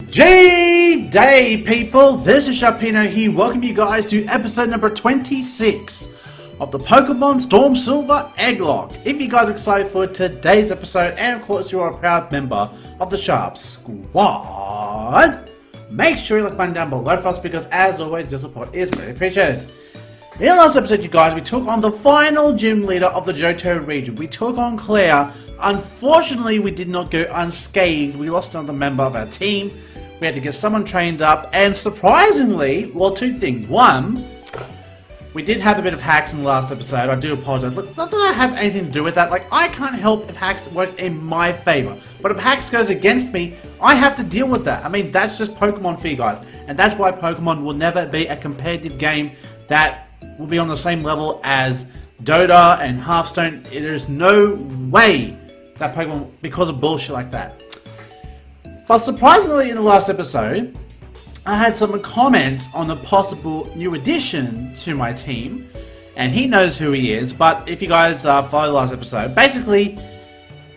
G-Day, people! This is Sharpino here. Welcome you guys to episode number 26 of the Pokémon Storm Silver Egglocke. If you guys are excited for today's episode, and of course you are a proud member of the Sharp Squad, make sure you like the button down below for us because, as always, your support is really appreciated. In the last episode, you guys, we took on the final gym leader of the Johto region. We took on Clair. Unfortunately, we did not go unscathed. We lost another member of our team. We had to get someone trained up, and surprisingly, well, two things. One, we did have a bit of hacks in the last episode. I do apologize. Look, not that I have anything to do with that. Like, I can't help if hacks works in my favor. But if hacks goes against me, I have to deal with that. I mean, that's just Pokemon for you guys. And that's why Pokemon will never be a competitive game that will be on the same level as Dota and Hearthstone. There's no way that Pokemon, because of bullshit like that. But surprisingly, in the last episode, I had someone comment on a possible new addition to my team, and he knows who he is. But if you guys follow the last episode, basically,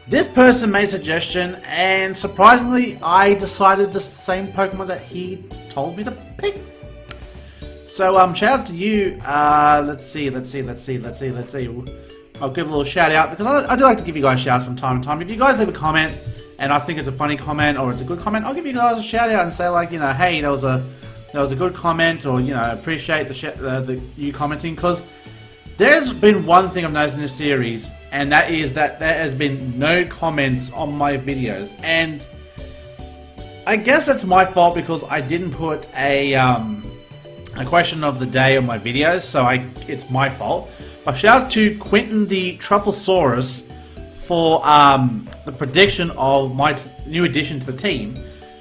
this person made a suggestion, and surprisingly, I decided the same Pokemon that he told me to pick. So, shout out to you. Let's see. I'll give a little shout out because I do like to give you guys shouts from time to time. If you guys leave a comment and I think it's a funny comment or it's a good comment, I'll give you guys a shout out and say, like, you know, hey, that was a good comment, or, you know, appreciate you commenting, because there's been one thing I've noticed in this series, and that is that there has been no comments on my videos, and I guess that's my fault because I didn't put a question of the day on my videos, so it's my fault. But shout out to Quentin the Trufflesaurus for the prediction of my new addition to the team.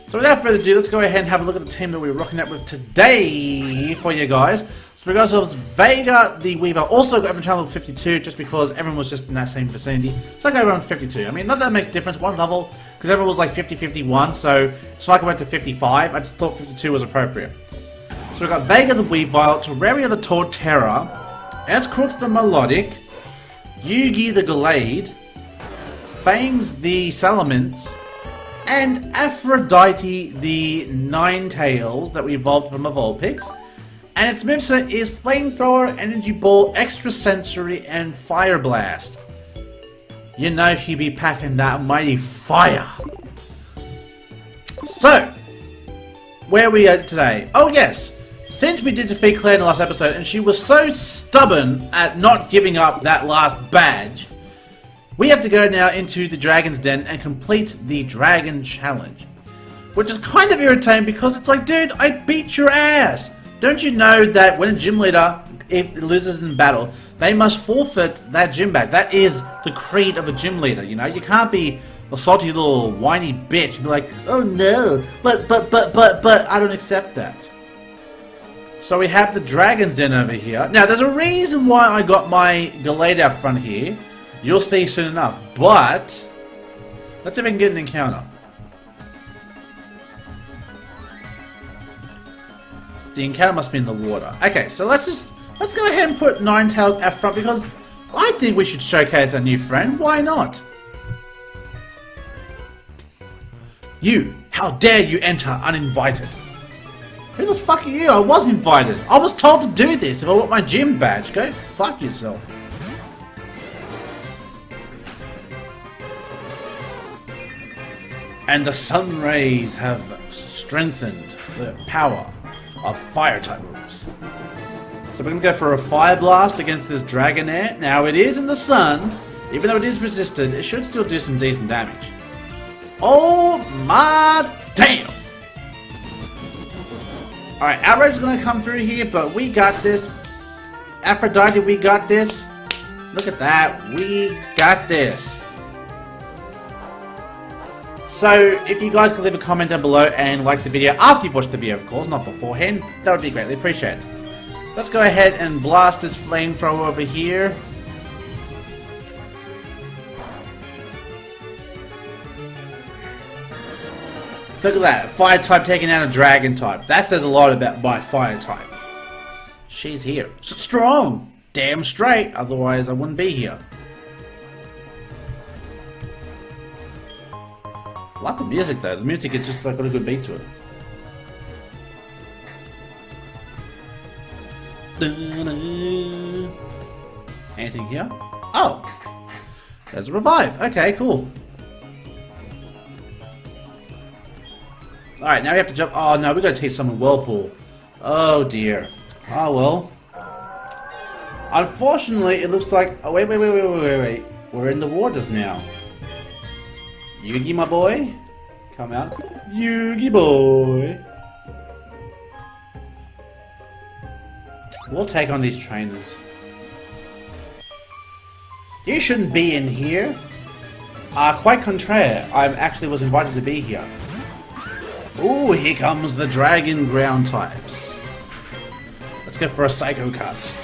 So without further ado, let's go ahead and have a look at the team that we're rocking out with today for you guys. So we got ourselves Vega the Weaver, also got everyone to level 52 just because everyone was just in that same vicinity. So I go around 52. I mean, not that it makes a difference, one level, because everyone was like 50-51, so I went to 55. I just thought 52 was appropriate. So we got Vega the Weavile, Terraria the Torterra, Crooks the Melodic, Yugi the Gallade, Fangs the Salamence, and Aphrodite the Ninetales that we evolved from a Vulpix. And its moveset is Flamethrower, Energy Ball, Extrasensory, and Fire Blast. You know she'd be packing that mighty fire. So, where are we at today? Oh yes! Since we did defeat Clair in the last episode, and she was so stubborn at not giving up that last badge, we have to go now into the Dragon's Den and complete the Dragon Challenge. Which is kind of irritating because it's like, dude, I beat your ass! Don't you know that when a gym leader loses in battle, they must forfeit that gym badge? That is the creed of a gym leader, you know? You can't be a salty little whiny bitch and be like, oh no, but, I don't accept that. So we have the Dragon's Den over here. Now, there's a reason why I got my Gallade out front here. You'll see soon enough. But let's see if I can get an encounter. The encounter must be in the water. Okay, so let's go ahead and put Ninetales out front because I think we should showcase our new friend. Why not? You, how dare you enter uninvited? Who the fuck are you? I was invited. I was told to do this if I want my gym badge. Go fuck yourself. And the sun rays have strengthened the power of fire type moves. So we're going to go for a Fire Blast against this Dragonair. Now it is in the sun. Even though it is resisted, it should still do some decent damage. Oh my damn! Alright, Outrage's gonna come through here, but we got this. Aphrodite, we got this. Look at that, we got this. So, if you guys could leave a comment down below and like the video after you've watched the video, of course, not beforehand, that would be greatly appreciated. Let's go ahead and blast this flamethrower over here. Look at that, fire type taking out a dragon type. That says a lot about my fire type. She's here. Strong! Damn straight, otherwise I wouldn't be here. I like the music though. The music is just like got a good beat to it. Anything here? Oh! There's a revive. Okay, cool. Alright, now we have to jump. Oh no, we gotta take someone Whirlpool. Oh dear. Oh well. Unfortunately, it looks like. Oh, wait. We're in the waters now. Yugi, my boy. Come out. Yugi, boy. We'll take on these trainers. You shouldn't be in here. Quite contraire. I actually was invited to be here. Ooh, here comes the dragon ground types. Let's go for a Psycho Cut.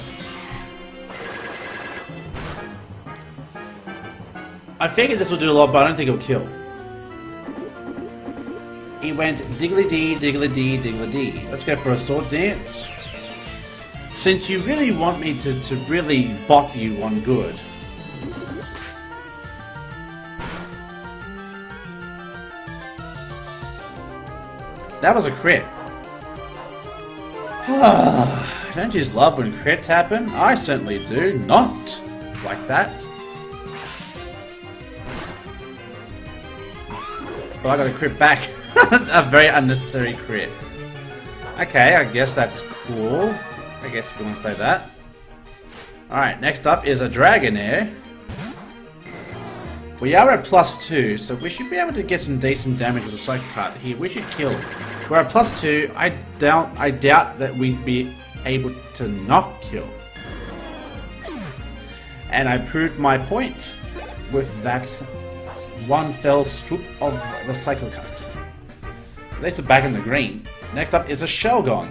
I figured this would do a lot, but I don't think it would kill. He went diggly-dee, diggly-dee, diggly-dee. Let's go for a Sword Dance. Since you really want me to really bop you on good. That was a crit. Don't you just love when crits happen? I certainly do. Not like that. But I got a crit back. A very unnecessary crit. Okay, I guess that's cool. I guess if you want to say that. Alright, next up is a Dragonair. We are at +2, so we should be able to get some decent damage with a Psycho Cut here. We should kill. We're at +2. I doubt that we'd be able to not kill. And I proved my point with that one fell swoop of the Psycho Cut. At least we're back in the green. Next up is a Shelgon.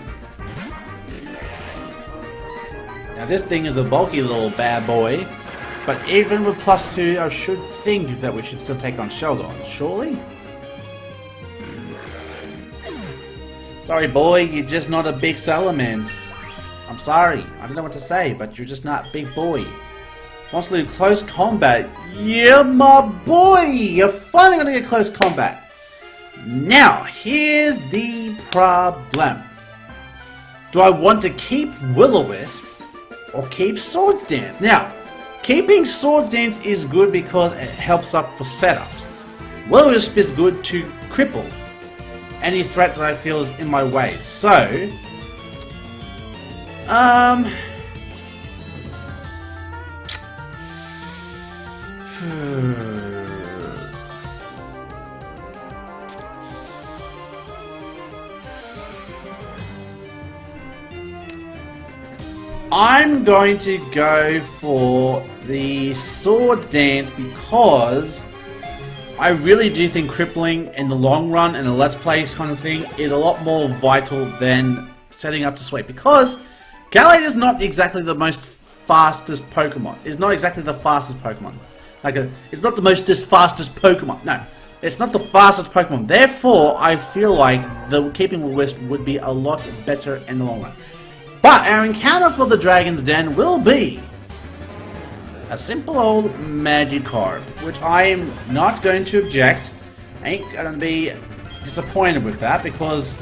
Now this thing is a bulky little bad boy, but even with +2, I should think that we should still take on Shelgon, surely? Sorry boy, you're just not a big Salamence. I'm sorry, I don't know what to say, but you're just not a big boy. Wants to do close combat. Yeah, my boy! You're finally gonna get close combat. Now, here's the problem. Do I want to keep Will-O-Wisp or keep Swords Dance? Now, keeping Swords Dance is good because it helps up for setups. Will-O-Wisp is good to cripple any threat that I feel is in my way. So, I'm going to go for the Sword Dance because I really do think crippling in the long run and a Let's Play kind of thing is a lot more vital than setting up to sweep, because Gallade is not exactly the most fastest Pokemon. It's not exactly the fastest Pokemon. It's not the fastest Pokemon. No, it's not the fastest Pokemon. Therefore, I feel like the keeping Will-O-Wisp would be a lot better in the long run. But our encounter for the Dragon's Den will be a simple old Magikarp, which I am not going to object. Ain't gonna be disappointed with that, because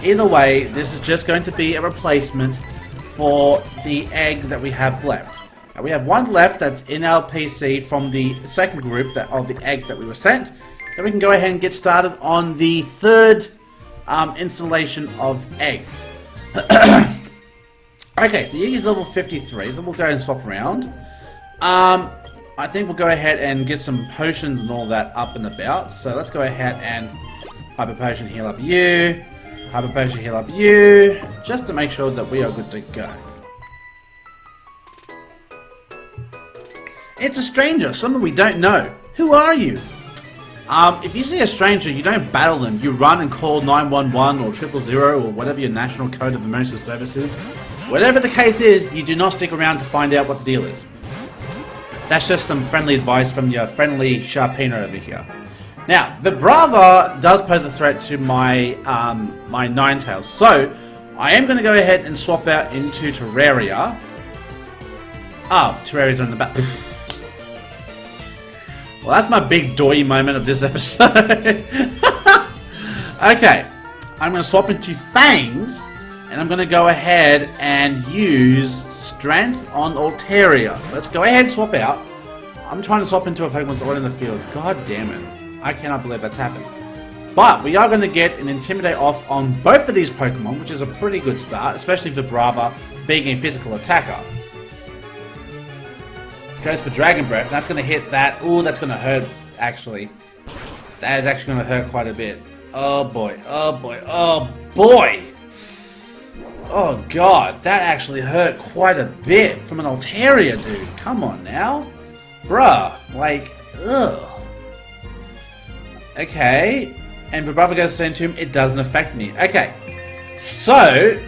either way, this is just going to be a replacement for the eggs that we have left. Now, we have one left that's in our PC from the second group of the eggs that we were sent. Then we can go ahead and get started on the third installation of eggs. Okay, so Yugi's level 53, so we'll go ahead and swap around. I think we'll go ahead and get some potions and all that up and about. So let's go ahead and Hyper Potion heal up you, Hyper Potion heal up you, just to make sure that we are good to go. It's a stranger, someone we don't know. Who are you? If you see a stranger, you don't battle them. You run and call 911 or 000 or whatever your national code of emergency service is. Whatever the case is, you do not stick around to find out what the deal is. That's just some friendly advice from your friendly Sharpino over here. Now, the brother does pose a threat to my my Ninetales, so I am going to go ahead and swap out into Terraria. Terraria's on the back. Well, that's my big doy moment of this episode. Okay, I'm going to swap into Fangs, and I'm going to go ahead and use Strength on Altaria. So let's go ahead and swap out. I'm trying to swap into a Pokemon that's already in the field. God damn it. I cannot believe that's happened. But we are going to get an Intimidate off on both of these Pokemon, which is a pretty good start, especially for Vibrava being a physical attacker. Goes for Dragon Breath, and that's going to hit that. Ooh, that's going to hurt, actually. That is actually going to hurt quite a bit. Oh boy, oh boy, oh boy! Oh god, that actually hurt quite a bit from an Altaria, dude. Come on now. Bruh, like, ugh. Okay, and Vibrava goes to send to him, it doesn't affect me. Okay, so,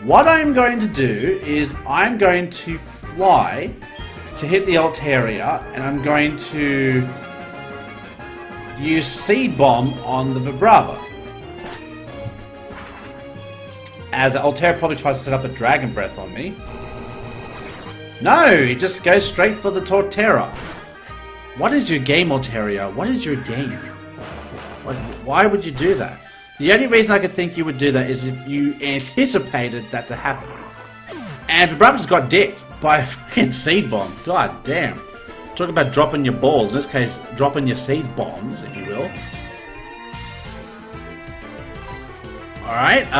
what I'm going to do is I'm going to fly to hit the Altaria, and I'm going to use Seed Bomb on the Vibrava. As Altaria probably tries to set up a Dragon Breath on me. No, he just goes straight for the Torterra. What is your game, Altaria? What is your game? Like, why would you do that? The only reason I could think you would do that is if you anticipated that to happen. And Vibrava's got dicked by a fucking Seed Bomb. God damn. Talk about dropping your balls. In this case, dropping your Seed Bombs, if you will. Alright,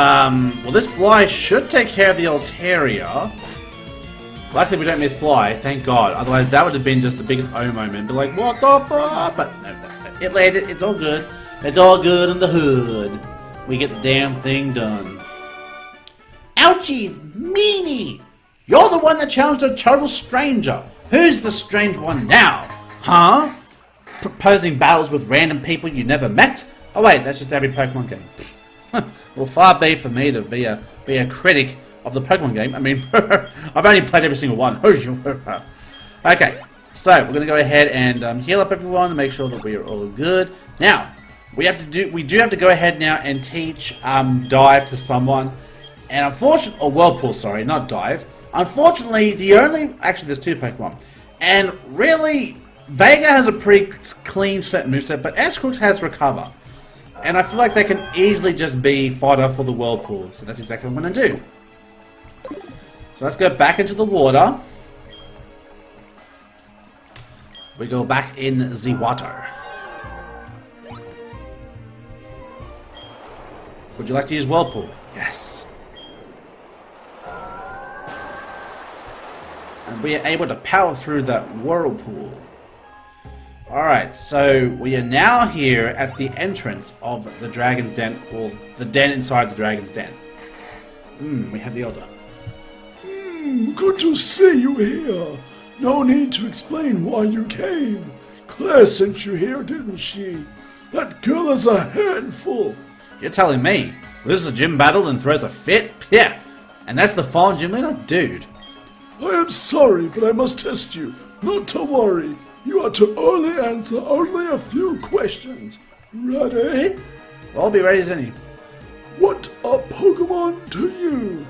well this Fly should take care of the Altaria. Luckily we don't miss Fly, thank God. Otherwise that would have been just the biggest O moment. Be like, what the fuck? But no, it landed, it's all good. It's all good in the hood. We get the damn thing done. Ouchies, meanie! You're the one that challenged a total stranger. Who's the strange one now? Huh? Proposing battles with random people you never met? Oh wait, that's just every Pokemon game. Well, far be for me to be a critic of the Pokemon game. I mean, I've only played every single one. Okay, so we're gonna go ahead and heal up everyone to make sure that we are all good. Now, we do have to go ahead now and teach Dive to someone, and unfortunately, or Whirlpool, sorry, not Dive. Unfortunately, actually, there's two Pokemon, and really, Vega has a pretty clean set moveset, but S-Crooks has Recover. And I feel like they can easily just be fodder for the Whirlpool. So that's exactly what I'm going to do. So let's go back into the water. We go back in the water. Would you like to use Whirlpool? Yes. And we are able to power through that Whirlpool. Alright, so we are now here at the entrance of the Dragon's Den, or the den inside the Dragon's Den. We have the Elder. Good to see you here. No need to explain why you came. Claire sent you here, didn't she? That girl is a handful. You're telling me? This is a gym battle and throws a fit? Yeah. And that's the fallen gym leader? Dude. I am sorry, but I must test you. Not to worry. You are to only answer only a few questions. Ready? Well, I'll be ready as any. What are Pokemon to you?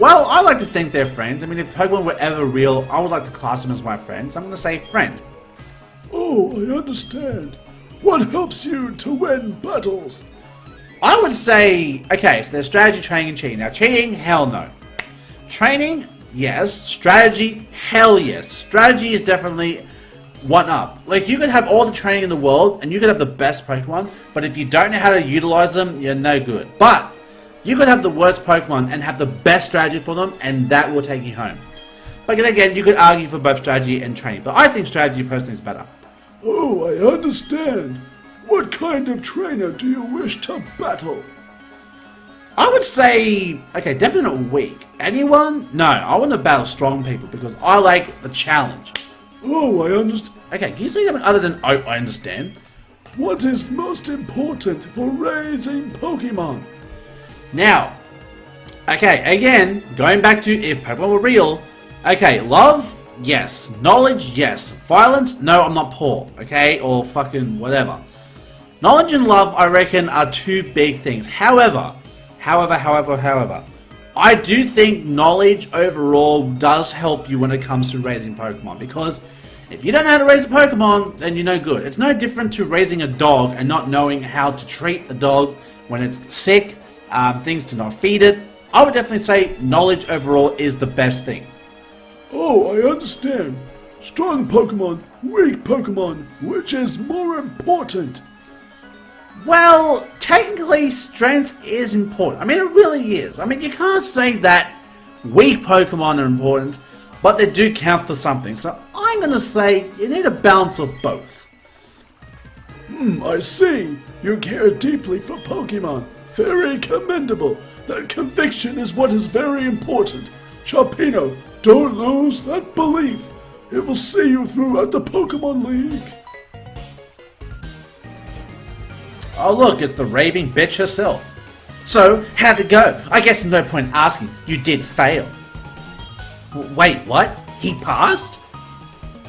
Well, I like to think they're friends. I mean, if Pokemon were ever real, I would like to class them as my friends. So I'm going to say friend. Oh, I understand. What helps you to win battles? I would say, okay, so there's strategy, training, and cheating. Now, cheating, hell no. Training, yes. Strategy, hell yes. Strategy is definitely one up. Like, you could have all the training in the world, and you could have the best Pokemon, but if you don't know how to utilize them, you're no good. But you could have the worst Pokemon and have the best strategy for them, and that will take you home. But then again, you could argue for both strategy and training, but I think strategy personally is better. Oh, I understand. What kind of trainer do you wish to battle? I would say, okay, definitely not weak. Anyone? No, I want to battle strong people because I like the challenge. Oh, I understand. Okay, can you say something other than, oh, I understand? What is most important for raising Pokemon? Now, okay, again, going back to if Pokemon were real, okay, love, yes. Knowledge, yes. Violence, no, I'm not poor, okay? Or fucking whatever. Knowledge and love, I reckon, are two big things. However, I do think knowledge overall does help you when it comes to raising Pokemon, because if you don't know how to raise a Pokemon, then you're no good. It's no different to raising a dog and not knowing how to treat a dog when it's sick, things to not feed it. I would definitely say knowledge overall is the best thing. Oh, I understand. Strong Pokemon, weak Pokemon, which is more important? Well, technically strength is important. I mean, it really is. I mean, you can't say that weak Pokemon are important, but they do count for something. So I'm going to say you need a balance of both. I see. You care deeply for Pokemon. Very commendable. That conviction is what is very important. Sharpino, don't lose that belief. It will see you through at the Pokemon League. Oh look, it's the raving bitch herself. So, how'd it go? I guess there's no point asking. You did fail. Wait, what? He passed?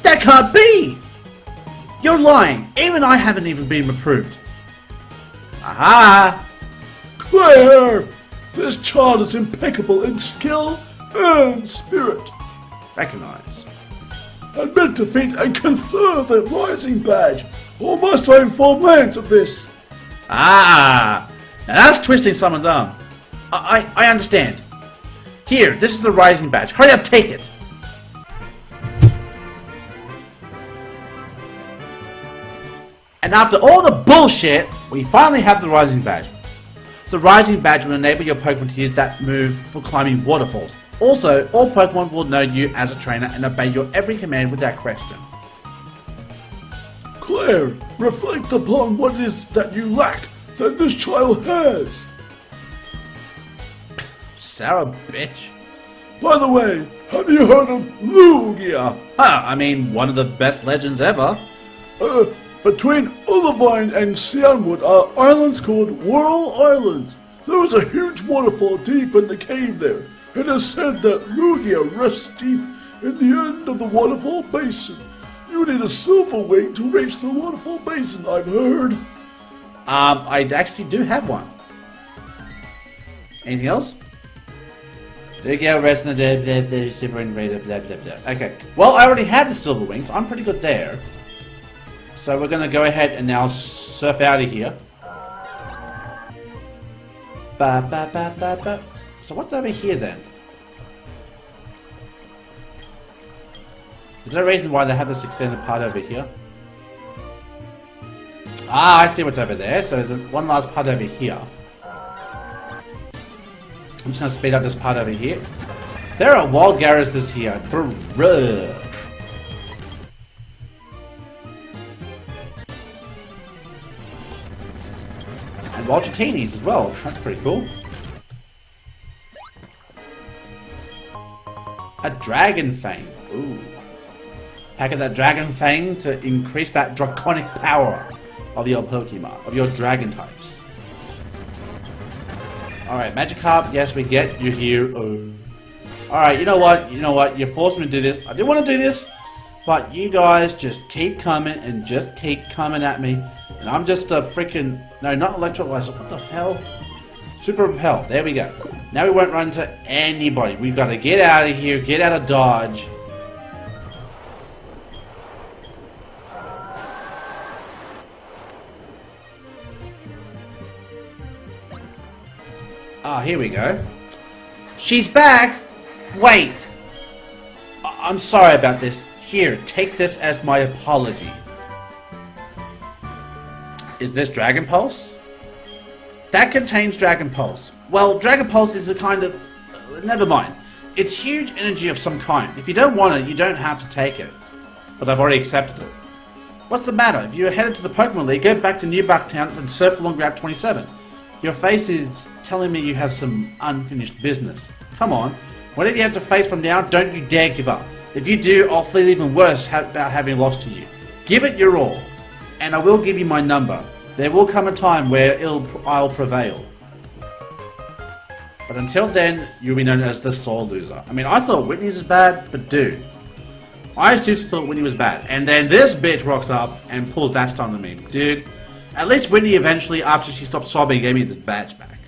That can't be! You're lying. Even I haven't even been approved. Aha! Clair! This child is impeccable in skill and spirit. Recognize. Admit defeat and confer the Rising Badge, or must I inform Lance of this? Ah! Now that's twisting someone's arm. I understand. Here, this is the Rising Badge. Hurry up, take it! And after all the bullshit, we finally have the Rising Badge. The Rising Badge will enable your Pokemon to use that move for climbing waterfalls. Also, all Pokemon will know you as a trainer and obey your every command without question. Clair, reflect upon what it is that you lack that this child has. Sour bitch. By the way, have you heard of Lugia? I mean, one of the best legends ever. Between Olivine and Cianwood are islands called Whirl Islands. There is a huge waterfall deep in the cave there. It is said that Lugia rests deep in the end of the waterfall basin. You need a silver wing to reach the waterfall basin, I've heard. I actually do have one. Anything else? Lugia rests in the silver and blah blah blah. Okay. Well, I already had the silver wings. So I'm pretty good there. So we're going to go ahead and now surf out of here. Ba ba ba ba ba. So what's over here then? Is there a reason why they have this extended part over here? Ah, I see what's over there. So there's one last part over here. I'm just going to speed up this part over here. There are wild Gyarados here. Brrr. And Waltratinis as well. That's pretty cool. A Dragon Fang. Ooh. Pack of that Dragon Fang to increase that draconic power of your Pokemon, of your Dragon types. Alright, Magikarp, yes, we get you here. Alright, you know what? You forced me to do this. I didn't want to do this, but you guys just keep coming and just keep coming at me. And I'm just a freaking... No, not Electrolyzer. What the hell? Super Repel. There we go. Now we won't run into anybody. We've got to get out of here. Get out of Dodge. Ah, here we go. She's back! Wait! I'm sorry about this. Here, take this as my apology. Is this Dragon Pulse? That contains Dragon Pulse. Well, Dragon Pulse is a kind of... never mind. It's huge energy of some kind. If you don't want it, you don't have to take it. But I've already accepted it. What's the matter? If you're headed to the Pokemon League, go back to New Bucktown and surf along Route 27. Your face is telling me you have some unfinished business. Come on. Whatever you have to face from now, don't you dare give up. If you do, I'll feel even worse about having lost to you. Give it your all. And I will give you my number. There will come a time where I'll prevail. But until then, you'll be known as the sore loser. I mean, I thought Whitney was bad, but dude. I seriously thought Whitney was bad. And then this bitch rocks up and pulls that stunt on me. Dude, at least Whitney eventually, after she stopped sobbing, gave me this badge back.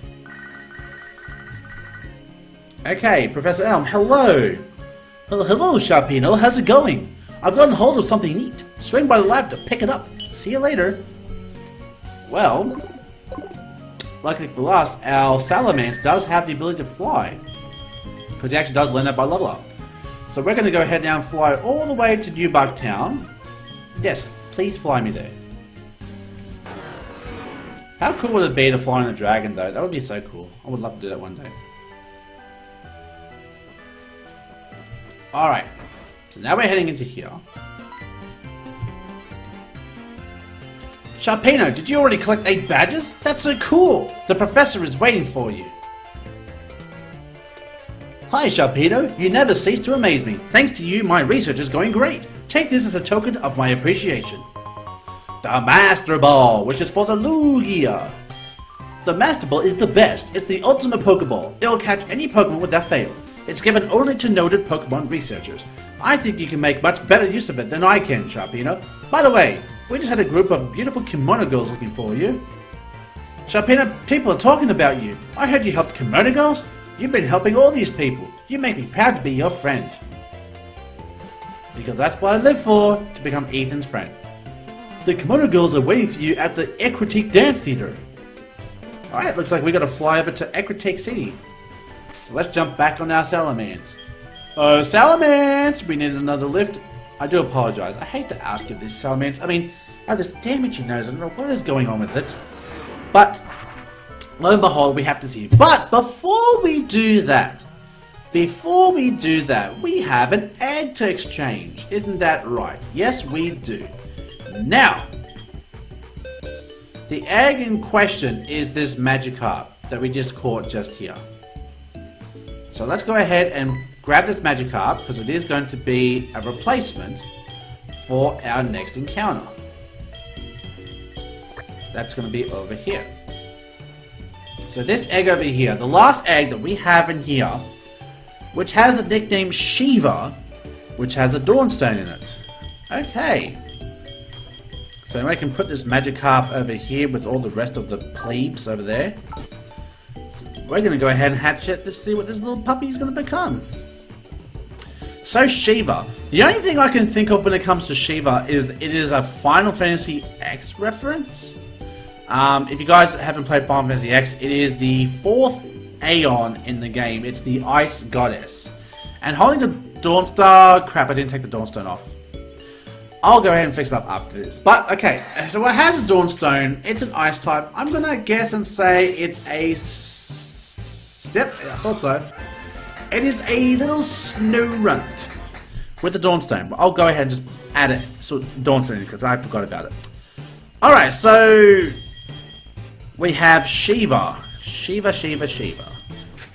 Okay, Professor Elm, hello. Hello, Sharpino, how's it going? I've gotten hold of something neat. Swing by the lab to pick it up. See you later. Well, luckily for us, our Salamence does have the ability to fly. Because he actually does learn that by level up. So we're going to go ahead now and fly all the way to New Bug Town. Yes, please fly me there. How cool would it be to fly on a dragon though? That would be so cool. I would love to do that one day. Alright, so now we're heading into here. Sharpino, did you already collect 8 badges? That's so cool! The professor is waiting for you. Hi Sharpino, you never cease to amaze me. Thanks to you, my research is going great. Take this as a token of my appreciation. The Master Ball, which is for the Lugia. The Master Ball is the best. It's the ultimate Pokeball. It'll catch any Pokemon without fail. It's given only to noted Pokemon researchers. I think you can make much better use of it than I can, Sharpino. By the way, we just had a group of beautiful Kimono Girls looking for you. Sharpino, people are talking about you. I heard you helped Kimono Girls. You've been helping all these people. You make me proud to be your friend. Because that's what I live for, to become Ethan's friend. The Kimono Girls are waiting for you at the Egglocke Dance Theater. Alright, looks like we gotta fly over to Egglocke City. So let's jump back on our Salamence. Salamence! We need another lift. I do apologize. I hate to ask you this, Salamence. I mean, I have this damaging nose. I don't know what is going on with it. But, lo and behold, we have to see. But, before we do that, we have an egg to exchange. Isn't that right? Yes, we do. Now, the egg in question is this Magikarp that we just caught just here. So let's go ahead and grab this Magikarp because it is going to be a replacement for our next encounter. That's going to be over here. So this egg over here, the last egg that we have in here, which has the nickname Shiva, which has a Dawnstone in it. Okay. So I can put this Magikarp over here with all the rest of the plebes over there. So we're going to go ahead and hatch it to see what this little puppy is going to become. So Shiva. The only thing I can think of when it comes to Shiva is it is a Final Fantasy X reference. If you guys haven't played Final Fantasy X, it is the 4th Aeon in the game. It's the Ice Goddess. And holding the Dawnstar... Crap, I didn't take the Dawnstone off. I'll go ahead and fix it up after this. But, okay, so it has a Dawnstone. It's an Ice type. I'm going to guess and say it's a... Yep, I thought so. It is a little Snow Runt with the Dawnstone. But I'll go ahead and just add it. So, Dawnstone, because I forgot about it. Alright, so... we have Shiva. Shiva.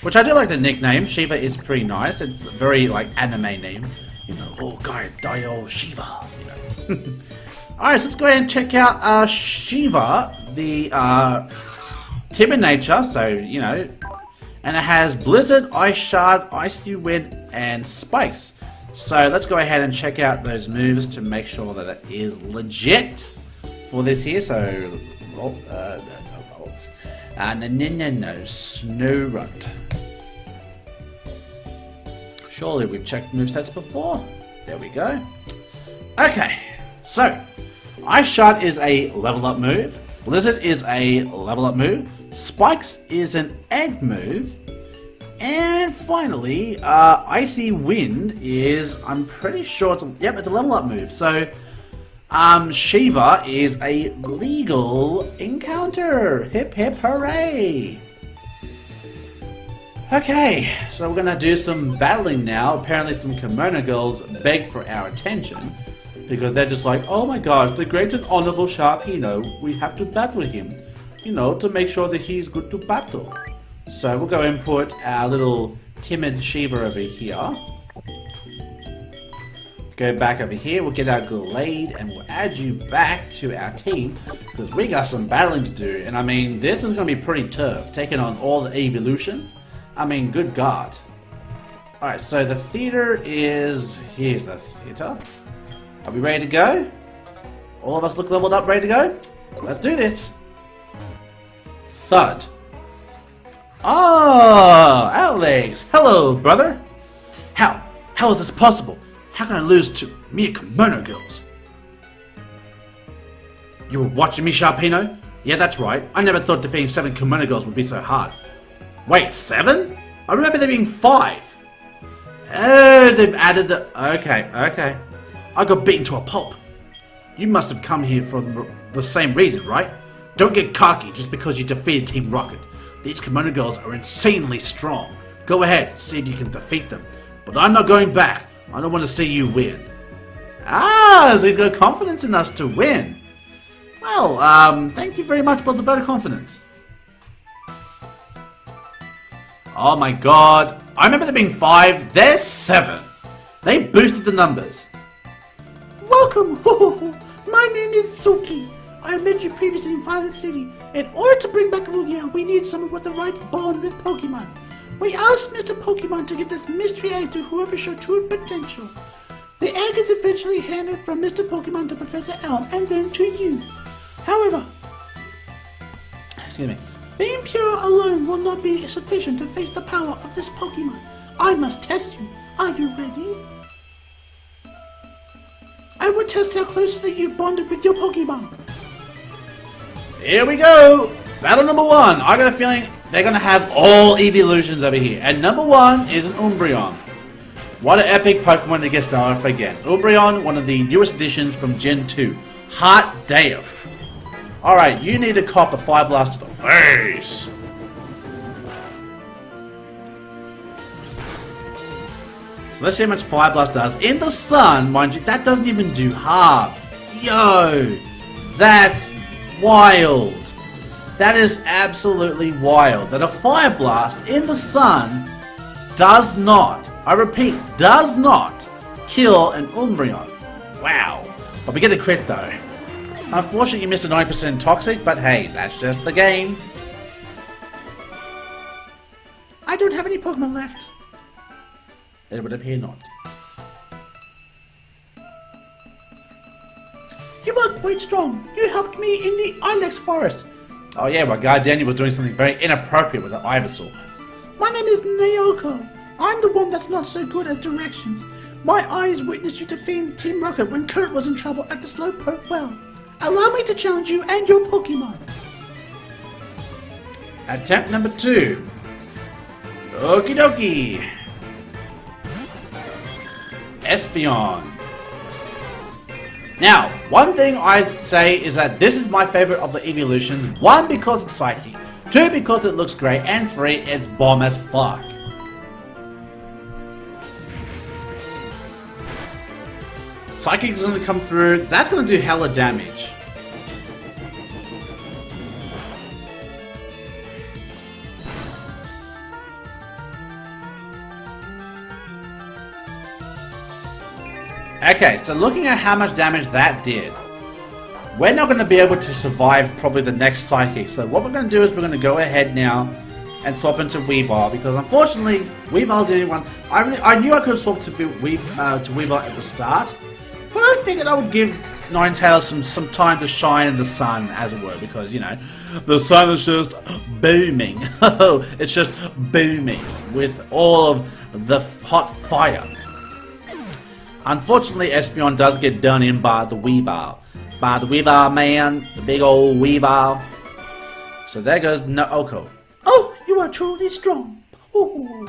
Which I do like the nickname. Shiva is pretty nice. It's a very, like, anime name. You know, oh, guy, Dio Shiva. You know. Alright, so let's go ahead and check out Shiva, the timid nature, so, you know, and it has Blizzard, Ice Shard, Icy Wind, and Spikes. So let's go ahead and check out those moves to make sure that it is legit for this here. So, no, Snow Runt. Surely we've checked movesets before. There we go. Okay, so Ice Shard is a level up move. Blizzard is a level up move. Spikes is an egg move. And finally, Icy Wind is, I'm pretty sure it's a level up move. So, Shiva is a legal encounter. Hip hip hooray! Okay, so we're gonna do some battling now. Apparently some Kimono Girls beg for our attention because they're just like, oh my gosh, the great and honorable Sharpino, we have to battle him, you know, to make sure that he's good to battle. So we'll go and put our little timid Shiva over here. Go back over here, we'll get our Gallade and we'll add you back to our team because we got some battling to do. And I mean, this is gonna be pretty tough, taking on all the evolutions. I mean, good God. Alright, so the theater is... here's the theater. Are we ready to go? All of us look leveled up, ready to go? Let's do this. Thud. Oh, Alex. Hello, brother. How is this possible? How can I lose to mere Kimono Girls? You were watching me, Sharpino? Yeah, that's right. I never thought defeating 7 Kimono Girls would be so hard. Wait, 7? I remember there being 5. Oh, they've added the... Okay. I got beaten to a pulp. You must have come here for the same reason, right? Don't get cocky just because you defeated Team Rocket. These Kimono Girls are insanely strong. Go ahead, see if you can defeat them. But I'm not going back. I don't want to see you win. Ah, so he's got confidence in us to win. Well, thank you very much for the vote of confidence. Oh my god. I remember there being 5. There's 7. They boosted the numbers. Welcome. My name is Suki. I met you previously in Violet City. In order to bring back Lugia, we need someone with the right bond with Pokemon. We asked Mr. Pokemon to get this mystery egg to whoever showed true potential. The egg is eventually handed from Mr. Pokemon to Professor Elm and then to you. However, excuse me, being pure alone will not be sufficient to face the power of this Pokemon. I must test you. Are you ready? I will test how closely you bonded with your Pokemon. Here we go! Battle number 1. I got a feeling they're going to have all evolutions over here. And number 1 is an Umbreon. What an epic Pokemon to get started off against. Umbreon, one of the newest additions from Gen 2. Hot damn. Alright, you need to cop a Fire Blast to the face. So let's see how much Fire Blast does. In the sun, mind you, that doesn't even do half. Yo! That's wild. That is absolutely wild. That a Fire Blast in the sun does not, I repeat, does not kill an Umbreon. Wow. But we get a crit though. Unfortunately you missed a 9% toxic, but hey, that's just the game. I don't have any Pokemon left. It would appear not. You are quite strong. You helped me in the Ilex Forest. Oh yeah, my guy Daniel was doing something very inappropriate with the Ivysaur. My name is Naoko. I'm the one that's not so good at directions. My eyes witnessed you defeating Team Rocket when Kurt was in trouble at the Slowpoke Well. Allow me to challenge you and your Pokemon. Attempt number 2. Okie dokie. Espeon. Now, one thing I say is that this is my favorite of the evolutions. 1, because it's psychic. 2, because it looks great. And 3, it's bomb as fuck. Psychic is going to come through. That's going to do hella damage. Okay, so looking at how much damage that did, we're not going to be able to survive probably the next Psychic. So what we're going to do is we're going to go ahead now and swap into Weavile, because unfortunately, Weavile's the only one. I knew I could have swapped to Weavile at the start, but I figured I would give Ninetales some time to shine in the sun, as it were, because, you know, the sun is just booming. It's just booming with all of the hot fire. Unfortunately, Espeon does get done in by the Weavile. By the Weavile man, the big old Weavile. So there goes Naoko. Oh, you are truly strong. Ooh.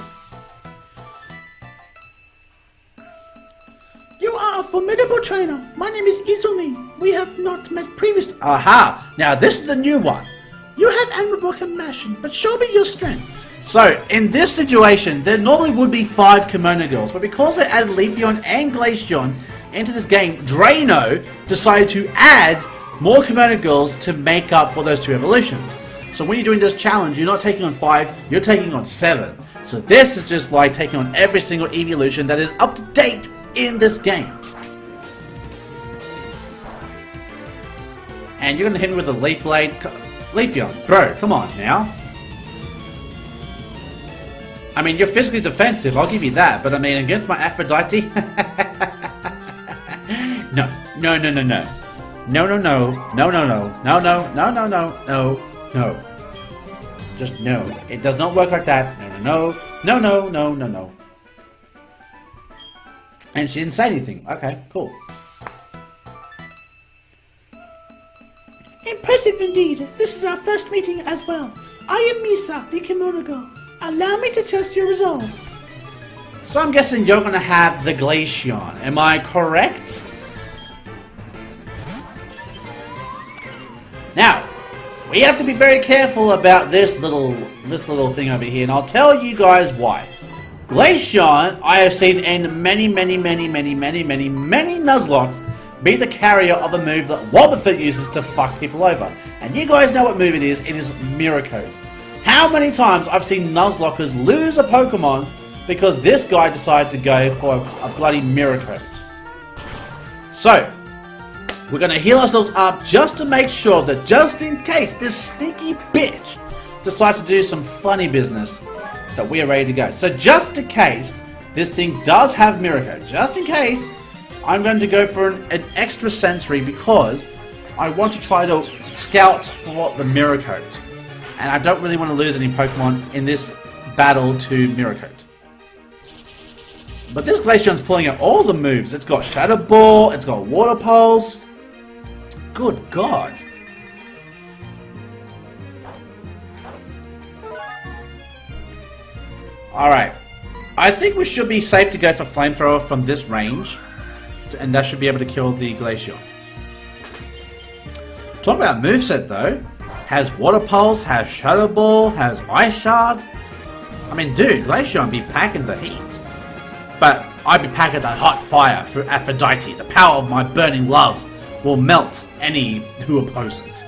You are a formidable trainer. My name is Izumi. We have not met previously. Aha! Now this is the new one. You have admirable compassion, but show me your strength. So, in this situation, there normally would be 5 Kimono Girls, but because they added Leafeon and Glaceon into this game, Drano decided to add more Kimono Girls to make up for those 2 evolutions. So when you're doing this challenge, you're not taking on 5, you're taking on 7. So this is just like taking on every single evolution that is up to date in this game. And you're going to hit me with a Leaf Blade. Leafeon, bro, come on now. I mean, you're physically defensive, I'll give you that, but I mean, against my Aphrodite? No. No, no, no, no. No, no, no. No, no, no. No, no, no, no, no, no, no. Just no. It does not work like that. No, no, no. No, no, no, no, no. And she didn't say anything. Okay, cool. Impressive indeed. This is our first meeting as well. I am Misa, the Kimono Girl. Allow me to test your resolve. So I'm guessing you're going to have the Glaceon. Am I correct? Now, we have to be very careful about this little thing over here, and I'll tell you guys why. Glaceon, I have seen in many Nuzlockes be the carrier of a move that Wobbuffet uses to fuck people over. And you guys know what move it is. It is Mirror Coat. How many times I've seen Nuzlockers lose a Pokemon because this guy decided to go for a bloody Mirror Coat. So, we're going to heal ourselves up just to make sure that just in case this sneaky bitch decides to do some funny business, that we are ready to go. So just in case this thing does have Mirror Coat, just in case, I'm going to go for an extra sensory because I want to try to scout for the Mirror Coat. And I don't really want to lose any Pokemon in this battle to Mirror Coat. But this Glaceon's pulling out all the moves. It's got Shadow Ball, it's got Water Pulse. Good God. Alright. I think we should be safe to go for Flamethrower from this range. And that should be able to kill the Glaceon. Talk about moveset though. Has Water Pulse, has Shadow Ball, has Ice Shard. I mean, dude, Glaceon be packing the heat. But I'd be packing that hot fire for Aphrodite. The power of my burning love will melt any who oppose it.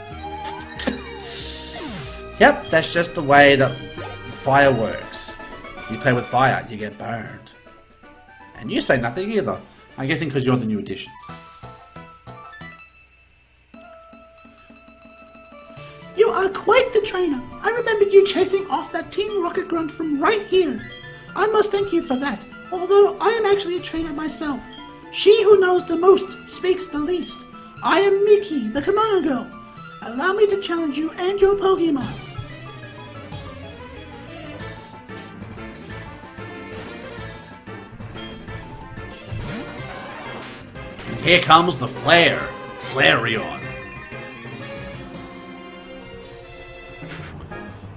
Yep, that's just the way that fire works. You play with fire, you get burned. And you say nothing either. I'm guessing because you're the new additions. You are quite the trainer. I remembered you chasing off that Team Rocket Grunt from right here. I must thank you for that, although I am actually a trainer myself. She who knows the most speaks the least. I am Miki, the Kimono Girl. Allow me to challenge you and your Pokemon. And here comes the Flareon.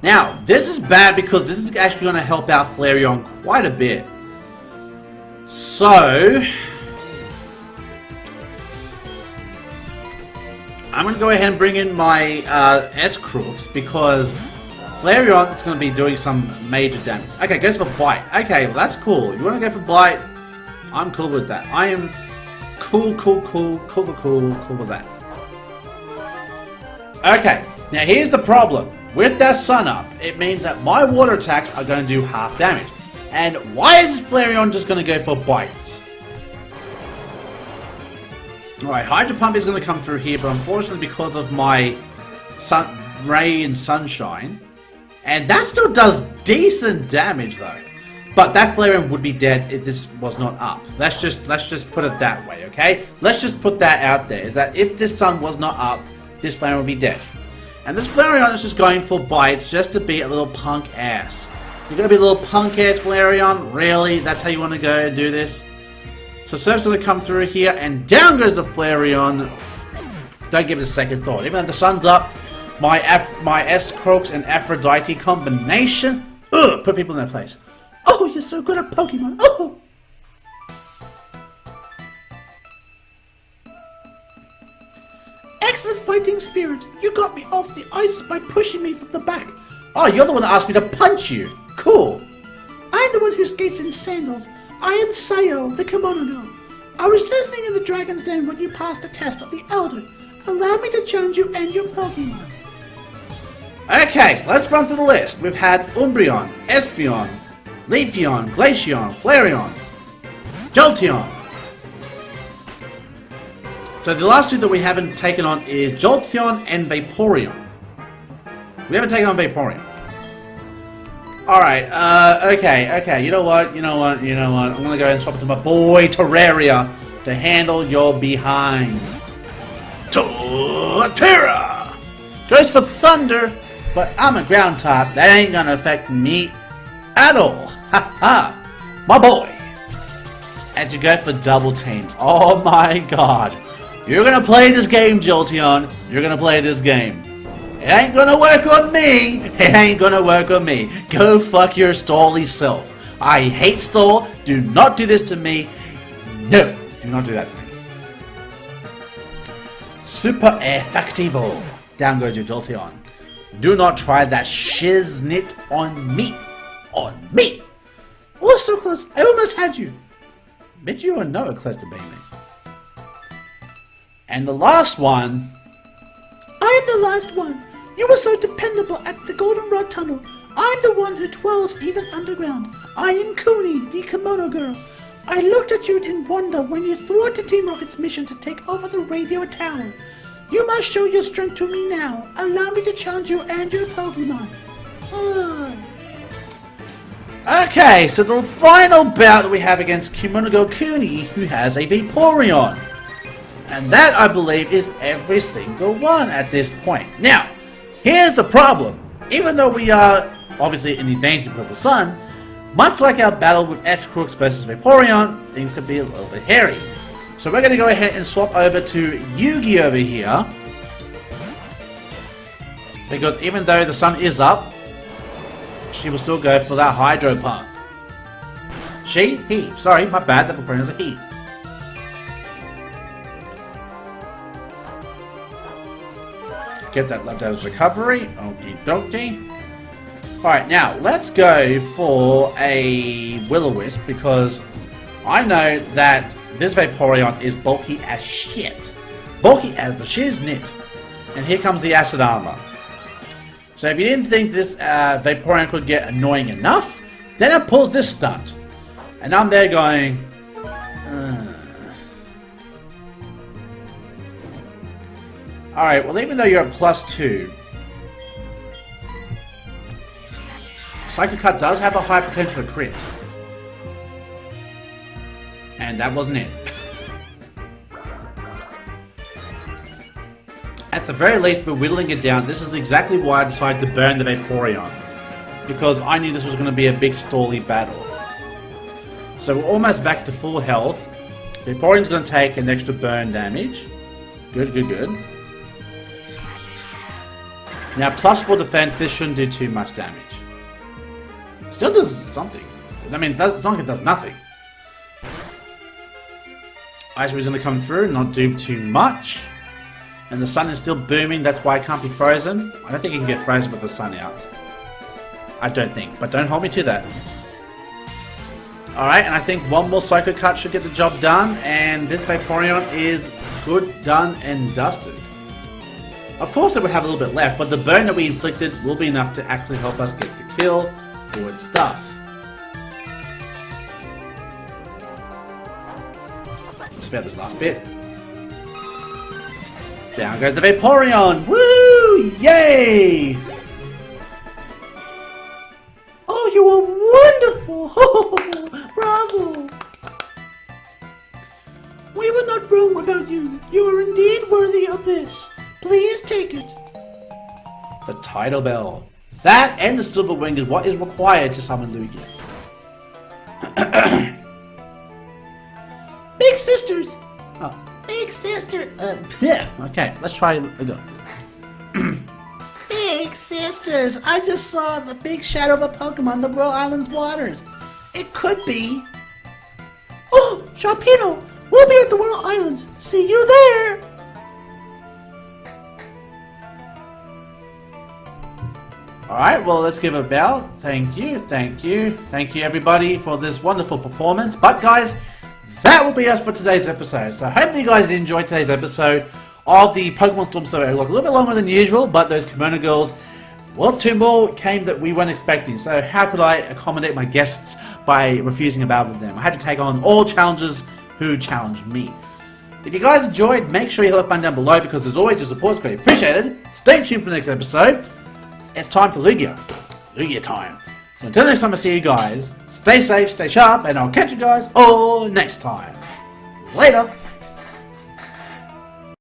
Now, this is bad because this is actually going to help out Flareon quite a bit. So, I'm going to go ahead and bring in my S-Crooks because Flareon is going to be doing some major damage. Okay, goes for Bite. Okay, well, that's cool. You want to go for Bite? I'm cool with that. I am cool with that. Okay, now here's the problem. With that Sun Up, it means that my water attacks are going to do half damage. And why is this Flareon just going to go for bites? Alright, Hydro Pump is going to come through here, but unfortunately because of my Ray and Sunshine, and that still does decent damage though. But that Flareon would be dead if this was not up. Let's just put it that way, okay? Let's just put that out there, is that if this Sun was not up, this Flareon would be dead. And this Flareon is just going for bites just to be a little punk ass. You're gonna be a little punk ass Flareon? Really? That's how you want to go and do this? So Surf's gonna come through here and down goes the Flareon. Don't give it a second thought. Even though the Sun's up, my S-Croaks and Aphrodite combination, put people in their place. Oh, you're so good at Pokemon. Oh! Excellent fighting spirit. You got me off the ice by pushing me from the back. Oh, you're the one that asked me to punch you. Cool. I'm the one who skates in sandals. I am Sayo, the Kimono Girl. I was listening in the Dragon's Den when you passed the test of the Elder. Allow me to challenge you and your Pokemon. Okay, so let's run through the list. We've had Umbreon, Espeon, Leafeon, Glaceon, Flareon, Jolteon. So the last two that we haven't taken on is Jolteon and Vaporeon. We haven't taken on Vaporeon. Alright, okay, you know what? I'm gonna go ahead and swap it to my boy Terraria to handle your behind. Torterra! Goes for Thunder, But I'm a ground type, that ain't gonna affect me at all. Ha ha! My boy! And you go for double team. Oh my god. You're gonna play this game, Jolteon. You're gonna play this game. It ain't gonna work on me. It ain't gonna work on me. Go fuck your stally self. I hate stall. Do not do this to me. No. Do not do that to me. Super effectivo. Down goes your Jolteon. Do not try that shiznit on me. On me. Oh, so close. I almost had you. Bet you are nowhere close to being me. And the last one. I am the last one. You were so dependable at the Goldenrod Tunnel. I'm the one who dwells even underground. I am Kuni, the Kimono Girl. I looked at you in wonder when you thwarted Team Rocket's mission to take over the radio tower. You must show your strength to me now. Allow me to challenge you and your Pokemon. Okay, so the final bout that we have against Kimono Girl Kuni, who has a Vaporeon. And that, I believe, is every single one at this point. Now, here's the problem. Even though we are obviously in advantage of the sun, much like our battle with S-Crooks versus Vaporeon, things could be a little bit hairy. So we're going to go ahead and swap over to Yugi over here. Because even though the sun is up, she will still go for that Hydro Pump. He. Sorry, my bad, that Vaporeon is a he. Get that left as recovery. Okie dokie. Alright, now let's go for a Will-O-Wisp because I know that this Vaporeon is bulky as shit. Bulky as the shiznit. And here comes the Acid Armor. So if you didn't think this Vaporeon could get annoying enough, then it pulls this stunt. And I'm there going... Alright, well even though you're at +2, Psychic Cut does have a high potential to crit. And that wasn't it. At the very least, we're whittling it down. This is exactly why I decided to burn the Vaporeon. Because I knew this was going to be a big stally battle. So we're almost back to full health. Vaporeon's going to take an extra burn damage. Good, good, good. Now, +4 defense, this shouldn't do too much damage. Still does something. I mean, it's not like it does nothing. Ice Wind's going to come through, not do too much. And the sun is still booming, that's why it can't be frozen. I don't think you can get frozen with the sun out. I don't think, but don't hold me to that. Alright, and I think one more Psycho Cut should get the job done, and this Vaporeon is good, done, and dusted. Of course it would have a little bit left, but the burn that we inflicted will be enough to actually help us get the kill. Good stuff. Let's spare this last bit. Down goes the Vaporeon! Woo! Yay! Oh, you are wonderful! Oh, bravo! We were not wrong about you. You are indeed worthy of this. Please take it. The Tidal Bell. That and the Silver Wing is what is required to summon Lugia. Big sisters! Oh. Big sister! Yeah, okay, let's try it again. Big sisters! I just saw the big shadow of a Pokemon in the Royal Islands waters. It could be... Oh! Sharpino! We'll be at the Royal Islands. See you there! Alright, well, let's give it a bell. Thank you, thank you, thank you everybody for this wonderful performance. But guys, that will be us for today's episode. So I hope you guys enjoyed today's episode of the Pokemon Storm Silver Egglocke. A little bit longer than usual, but those Kimono Girls, well, 2 more came that we weren't expecting. So how could I accommodate my guests by refusing a battle with them? I had to take on all challengers who challenged me. If you guys enjoyed, make sure you hit that button down below because as always, your support is greatly appreciated. Stay tuned for the next episode. It's time for Lugia. Lugia time. So until next time I see you guys, stay safe, stay sharp, and I'll catch you guys all next time. Later!